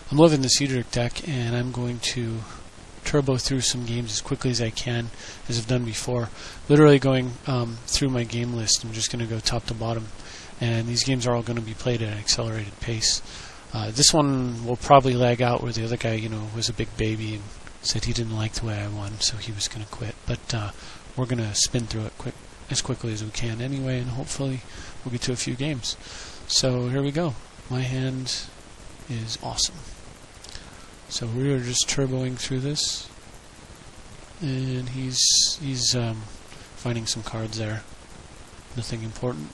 I'm loving this Edric deck, and I'm going to turbo through some games as quickly as I can, as I've done before. Literally going through my game list. I'm just going to go top to bottom, and these games are all going to be played at an accelerated pace. This one will probably lag out where the other guy, was a big baby and said he didn't like the way I won, so he was going to quit. But we're going to spin through it as quickly as we can anyway, and hopefully we'll get to a few games. So here we go. My hand is awesome. So we are just turboing through this, and he's finding some cards there. Nothing important.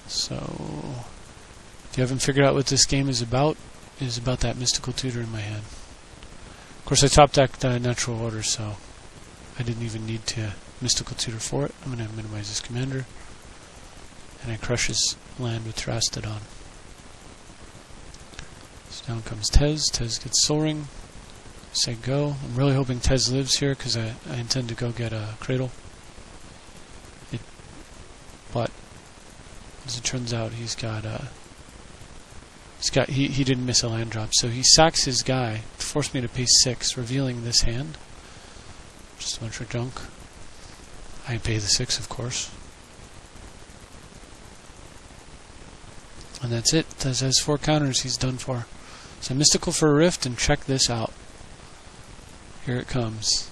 So if you haven't figured out what this game is about that mystical tutor in my hand. Of course, I top decked natural order, so I didn't even need to mystical tutor for it. I'm going to minimize this commander, and I crush his land with Terastodon. So down comes Tez. Tez gets Soul Ring. Say go. I'm really hoping Tez lives here because I intend to go get a Cradle. But as it turns out, he didn't miss a land drop, so he sacks his guy to force me to pay 6, revealing this hand. Just a bunch of junk. I pay the 6, of course. And that's it. Tez has 4 counters. He's done for. So mystical for a Rift, and check this out. Here it comes.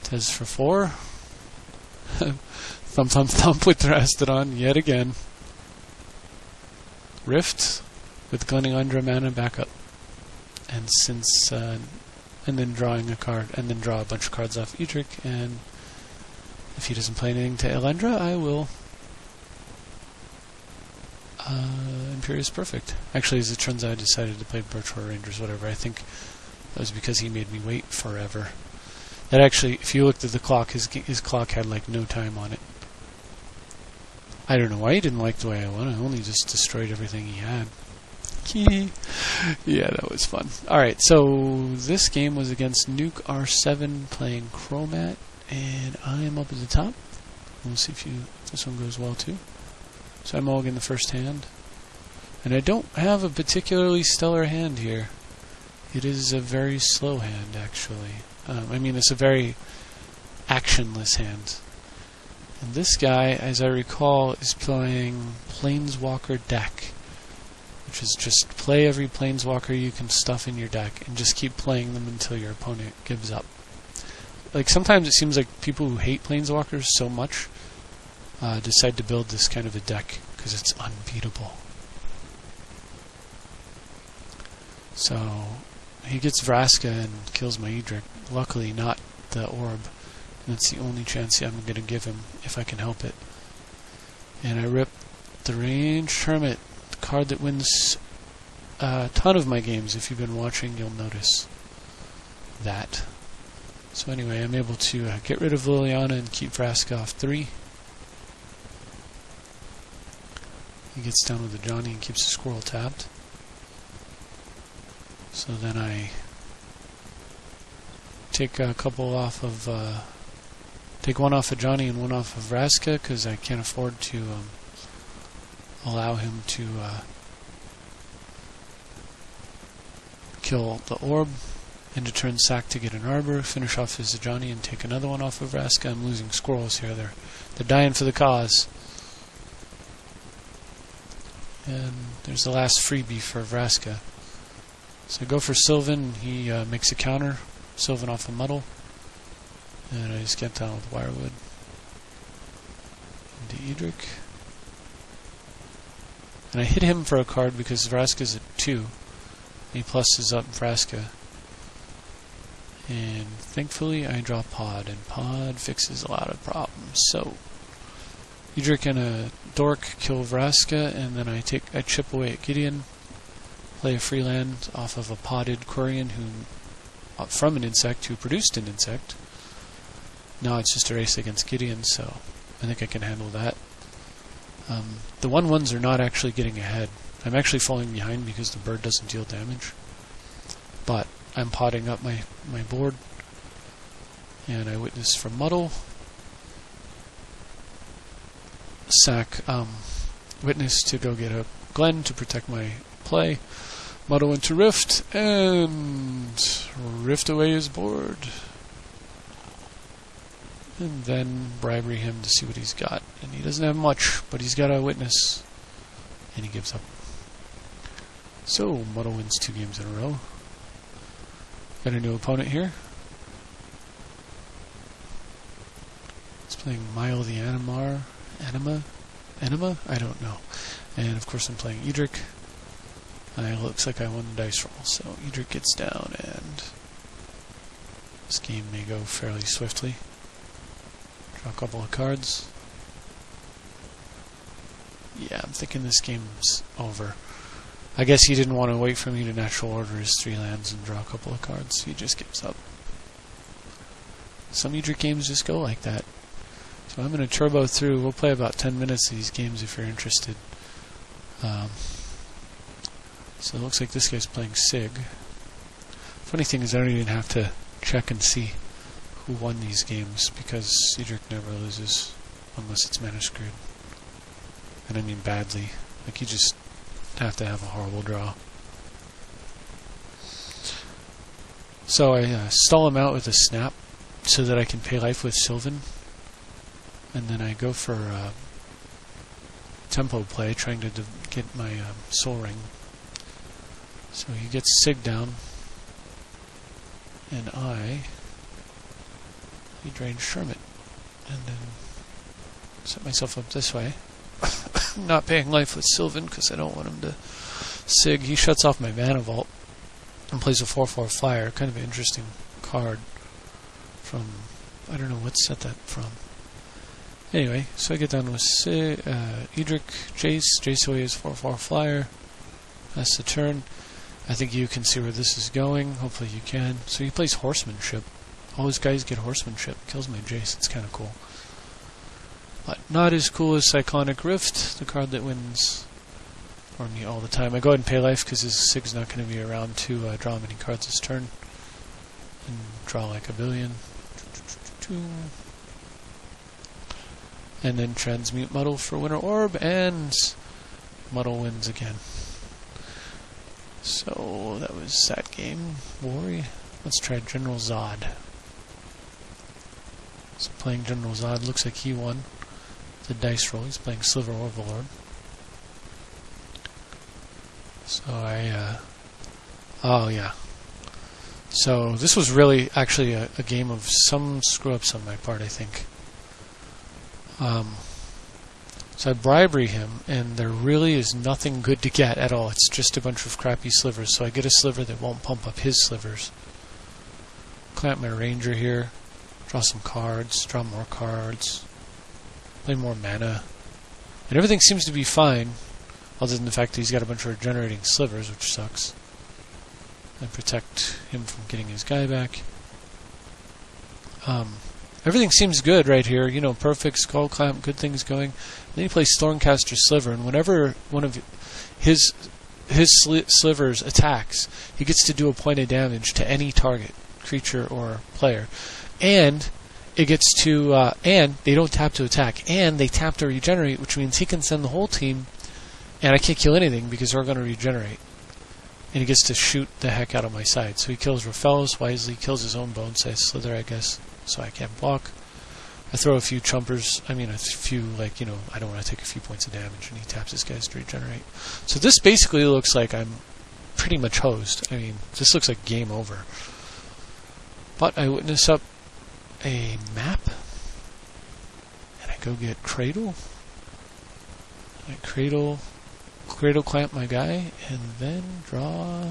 Tez for 4. Thump, thump, thump with Terastodon yet again. Rift with Gleaning Undra mana backup. And and then drawing a card, and then draw a bunch of cards off Edric, and if he doesn't play anything to Elendra, I will Imperious Perfect. Actually, as it turns out, I decided to play Birchwood Rangers, whatever. I think that was because he made me wait forever. That actually, if you looked at the clock, his clock had like no time on it. I don't know why he didn't like the way I won. I only just destroyed everything he had. Yeah, that was fun. Alright, so this game was against Nuke R7 playing Chromat, and I am up at the top. We'll see if this one goes well too. So I mulligan the first hand. And I don't have a particularly stellar hand here. It is a very slow hand, actually. I mean, it's a very actionless hand. And this guy, as I recall, is playing Planeswalker deck, which is just play every Planeswalker you can stuff in your deck and just keep playing them until your opponent gives up. Like, sometimes it seems like people who hate Planeswalkers so much decide to build this kind of a deck because it's unbeatable. So he gets Vraska and kills my Edric. Luckily, not the orb. And that's the only chance I'm going to give him if I can help it. And I rip the Ranged Hermit, the card that wins a ton of my games. If you've been watching, you'll notice that. So anyway, I'm able to get rid of Liliana and keep Vraska off 3. He gets down with the Johnny and keeps the Squirrel tapped. So then I take a couple off of, take one off of Johnny and one off of Vraska, because I can't afford to allow him to kill the orb. End of turn sack to get an Arbor, finish off his Johnny and take another one off of Vraska. I'm losing squirrels here. They're dying for the cause. And there's the last freebie for Vraska. So I go for Sylvan, he makes a counter, Sylvan off a Muddle, and I just get down with Wirewood into Edric. And I hit him for a card because Vraska's at 2, and he pluses up Vraska. And thankfully I draw Pod, and Pod fixes a lot of problems. So Edric and a Dork kill Vraska, and then I chip away at Gideon. Play a free land off of a potted Quirion from an insect who produced an insect. Now it's just a race against Gideon, so I think I can handle that. The 1/1s are not actually getting ahead. I'm actually falling behind because the bird doesn't deal damage. But I'm potting up my board. And I witness for Muddle. Sack Witness to go get a Glen to protect my play. Muddle into Rift, and Rift away his board. And then bribery him to see what he's got. And he doesn't have much, but he's got a witness. And he gives up. So, Muddle wins 2 games in a row. Got a new opponent here. He's playing Mile the Anima? I don't know. And of course I'm playing Edric. It looks like I won the dice roll. So Edric gets down, and this game may go fairly swiftly. Draw a couple of cards. Yeah, I'm thinking this game's over. I guess he didn't want to wait for me to natural order his 3 lands and draw a couple of cards. He just gives up. Some Edric games just go like that. So I'm going to turbo through. We'll play about 10 minutes of these games if you're interested. So it looks like this guy's playing Sig. Funny thing is I don't even have to check and see who won these games, because Edric never loses unless it's mana screwed. And I mean badly. Like, you just have to have a horrible draw. So I stall him out with a snap so that I can pay life with Sylvan. And then I go for tempo play, trying to get my Soul Ring. So he gets Sig down, and he drains Shermit, and then set myself up this way. Not paying life with Sylvan because I don't want him to Sig. He shuts off my Mana Vault and plays a 4/4 flyer. Kind of an interesting card from, I don't know what set that from. Anyway, so I get down with Edric, Jace away his 4/4 flyer. That's the turn. I think you can see where this is going. Hopefully you can. So he plays Horsemanship. All his guys get Horsemanship. Kills my Jace. It's kind of cool. But not as cool as Cyclonic Rift, the card that wins for me all the time. I go ahead and pay life because his Sig's not going to be around to draw many cards this turn. And draw like a billion. And then transmute Muddle for Winter Orb, and Muddle wins again. So that was that game. Worry. Let's try General Zod. So playing General Zod, looks like he won the dice roll. He's playing Sliver Overlord. So oh yeah. So this was really actually a game of some screw-ups on my part, I think. So I bribery him, and there really is nothing good to get at all. It's just a bunch of crappy slivers. So I get a sliver that won't pump up his slivers. Clamp my Ranger here. Draw some cards. Draw more cards. Play more mana. And everything seems to be fine, other than the fact that he's got a bunch of regenerating slivers, which sucks. I protect him from getting his guy back. Everything seems good right here. You know, perfect, Skull Clamp, good things going. And then he plays Stormcaster Sliver, and whenever one of his slivers attacks, he gets to do a point of damage to any target, creature or player. And it gets to, and they don't tap to attack, and they tap to regenerate, which means he can send the whole team, and I can't kill anything because they're going to regenerate. And he gets to shoot the heck out of my side. So he kills Raphaelis wisely, kills his own bone-sized slither, I guess, so I can't block. I throw a few chumpers, I mean a few, like, you know, I don't want to take a few points of damage, and he taps his guys to regenerate. So this basically looks like I'm pretty much hosed. I mean, this looks like game over. But I witness up a map, and I go get Cradle. I Cradle Clamp my guy, and then draw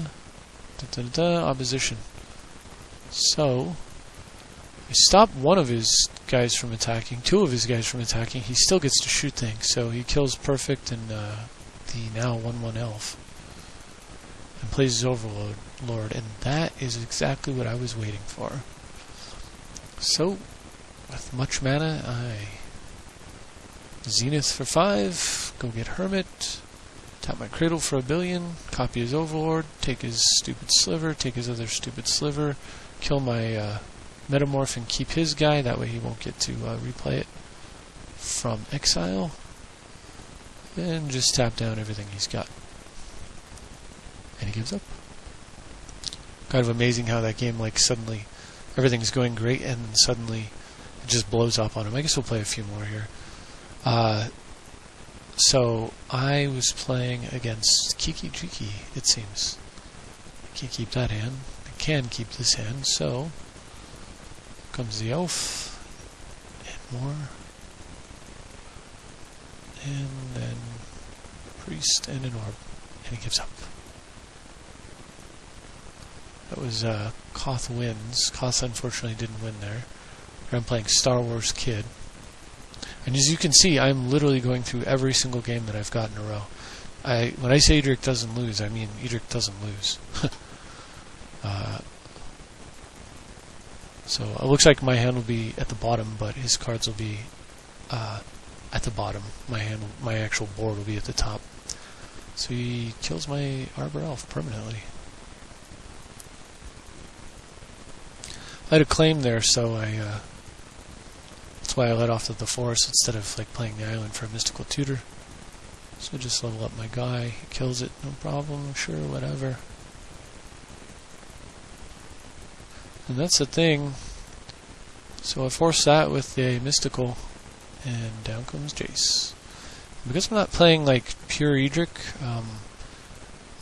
opposition. So I stop one of his guys from attacking, 2 of his guys from attacking. He still gets to shoot things, so he kills Perfect and the now 1/1 elf, and plays his Overlord, and that is exactly what I was waiting for. So, with much mana, I Zenith for 5, go get Hermit, tap my Cradle for 1 billion, copy his Overlord, take his stupid sliver, take his other stupid sliver, kill my Metamorph and keep his guy, that way he won't get to replay it from exile, and just tap down everything he's got. And he gives up. Kind of amazing how that game, like, suddenly everything's going great and suddenly it just blows up on him. I guess we'll play a few more here. So I was playing against Kiki Jiki, it seems. I can't keep that hand. I can keep this hand, so comes the elf and more. And then priest and an orb. And he gives up. That was Koth wins. Koth unfortunately didn't win there. I'm playing Star Wars Kid. And as you can see, I'm literally going through every single game that I've got in a row. When I say Edric doesn't lose, I mean Edric doesn't lose. So it looks like my hand will be at the bottom, but his cards will be at the bottom. My actual board will be at the top. So he kills my Arbor Elf permanently. I had a claim there, so that's why I let off at the forest instead of like playing the island for a mystical tutor. So just level up my guy. He kills it, no problem. Sure, whatever. And that's the thing. So I force that with the mystical, and down comes Jace. Because I'm not playing like pure Edric,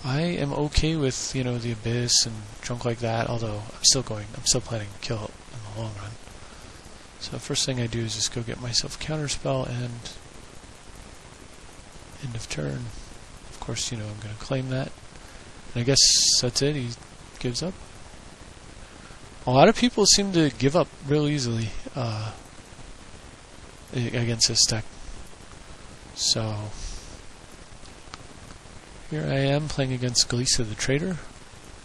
I am okay with, you know, the Abyss and junk like that, although I'm still planning to kill it in the long run. So the first thing I do is just go get myself a counterspell and end of turn. Of course, you know, I'm going to claim that. And I guess that's it, he gives up. A lot of people seem to give up real easily against this deck. So here I am playing against Galisa the Traitor,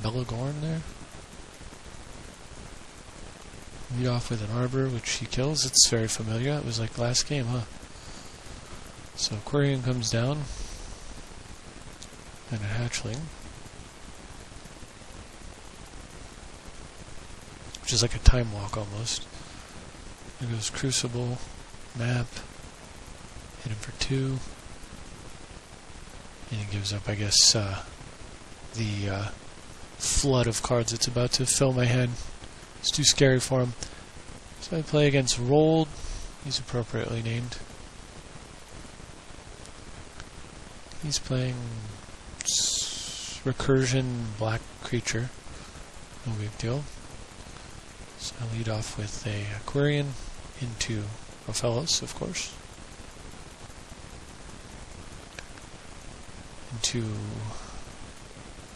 Belagorn there. Lead off with an Arbor, which he kills. It's very familiar. It was like last game, huh? So Aquarium comes down, and a Hatchling, which is like a time walk almost. There goes Crucible, Map, hit him for 2. And he gives up, I guess, the flood of cards that's about to fill my hand. It's too scary for him. So I play against Rolled. He's appropriately named. He's playing Recursion Black Creature. No big deal. So I lead off with a Aquarian into Ophelos, of course. Into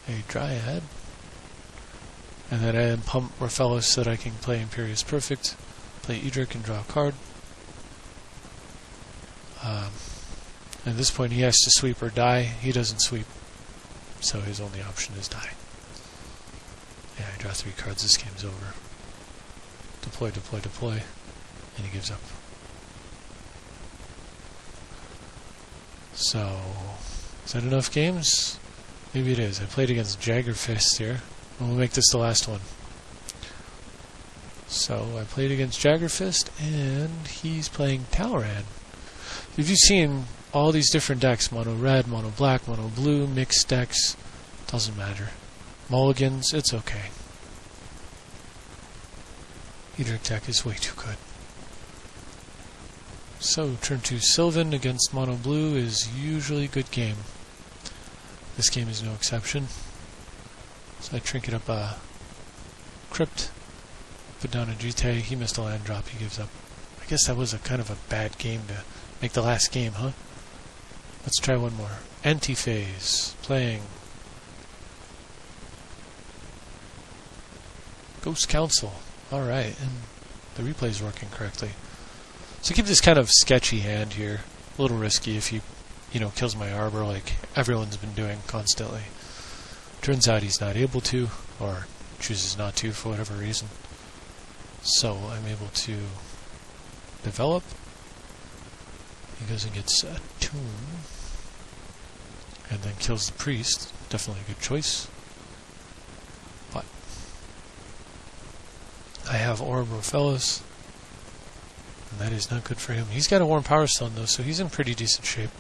a Dryad. And then I pump Raphaelos so that I can play Imperious Perfect, play Edric and draw a card. At this point he has to sweep or die. He doesn't sweep, so his only option is die. Yeah, I draw 3 cards, this game's over. Deploy, deploy, deploy, and he gives up. So, is that enough games? Maybe it is. I played against Jaggerfist here. We'll make this the last one. So I played against Jaggerfist, and he's playing Talrand. If you've seen all these different decks, mono red, mono black, mono blue, mixed decks, doesn't matter. Mulligans, it's okay. Edric deck is way too good. So turn 2 Sylvan against mono blue is usually a good game. This game is no exception. So I trinket up a Crypt, put down a Jite, he missed a land drop, he gives up. I guess that was a kind of a bad game to make the last game, huh? Let's try one more. Antiphase, playing Ghost Council. Alright, and the replay is working correctly. So keep this kind of sketchy hand here. A little risky if he, kills my Arbor like everyone's been doing constantly. Turns out he's not able to, or chooses not to for whatever reason. So I'm able to develop. He goes and gets a Tomb, and then kills the Priest. Definitely a good choice. But I have Orb Ophelos, and that is not good for him. He's got a Warm Power Stone though, so he's in pretty decent shape.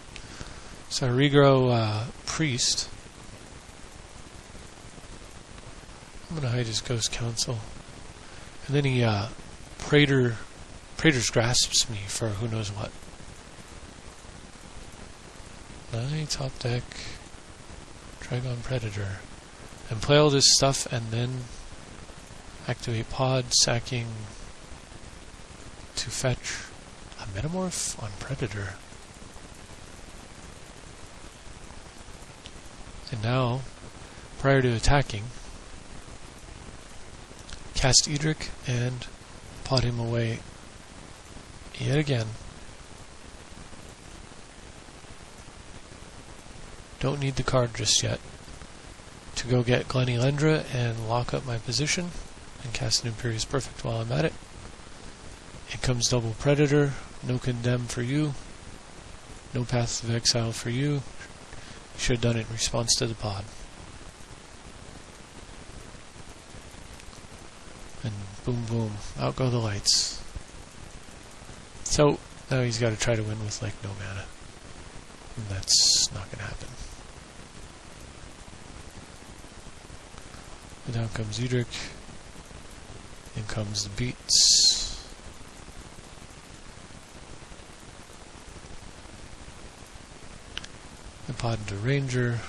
So I regrow Priest. I'm gonna hide his Ghost Council. And then he, Praetor's grasps me for who knows what. Top deck, Dragon Predator. And play all this stuff and then activate pod, sacking to fetch a Metamorph on Predator. And now, prior to attacking, cast Edric and pod him away yet again. Don't need the card just yet. To go get Glenelendra and lock up my position and cast an Imperious Perfect while I'm at it. In comes double Predator, no Condemn for you, no Paths of Exile for you. Should have done it in response to the pod. And boom boom, out go the lights. So, now he's got to try to win with like no mana. And that's not going to happen. And down comes Edric. In comes the beats. I pod into Ranger.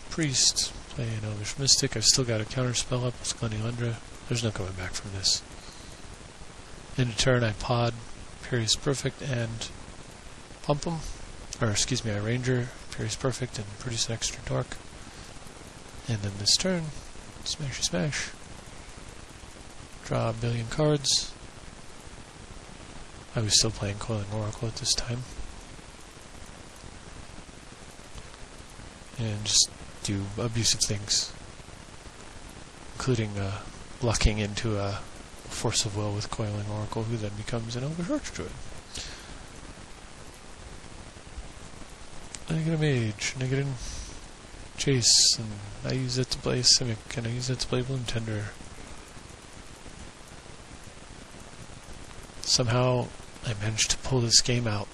Priest. Play an Elvish Mystic. I've still got a counterspell up with Glenelendra. There's no coming back from this. End of turn, I pod Imperious Perfect and pump him. Or, excuse me, I Ranger, Imperious Perfect, and produce an extra dark. And then this turn, smashy smash. Draw a billion cards. I was still playing Coiling Oracle at this time. And just do abusive things, including blocking into a Force of Will with Coiling Oracle, who then becomes an Elvish Archdruid. I get a Mage, and I get a Chase, and I use it to play Simic, and I use it to play Bloom Tender. Somehow, I managed to pull this game out.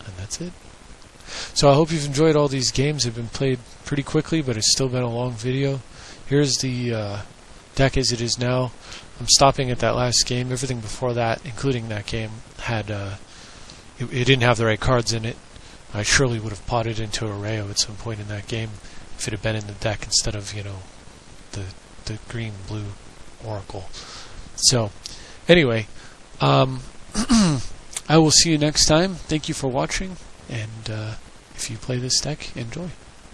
And that's it. So I hope you've enjoyed all these games. They've been played pretty quickly, but it's still been a long video. Here's the deck as it is now. I'm stopping at that last game. Everything before that, including that game, had it didn't have the right cards in it. I surely would have potted into Arrayo at some point in that game if it had been in the deck instead of, you know, the green-blue Oracle. So, anyway, I will see you next time. Thank you for watching, and if you play this deck, enjoy.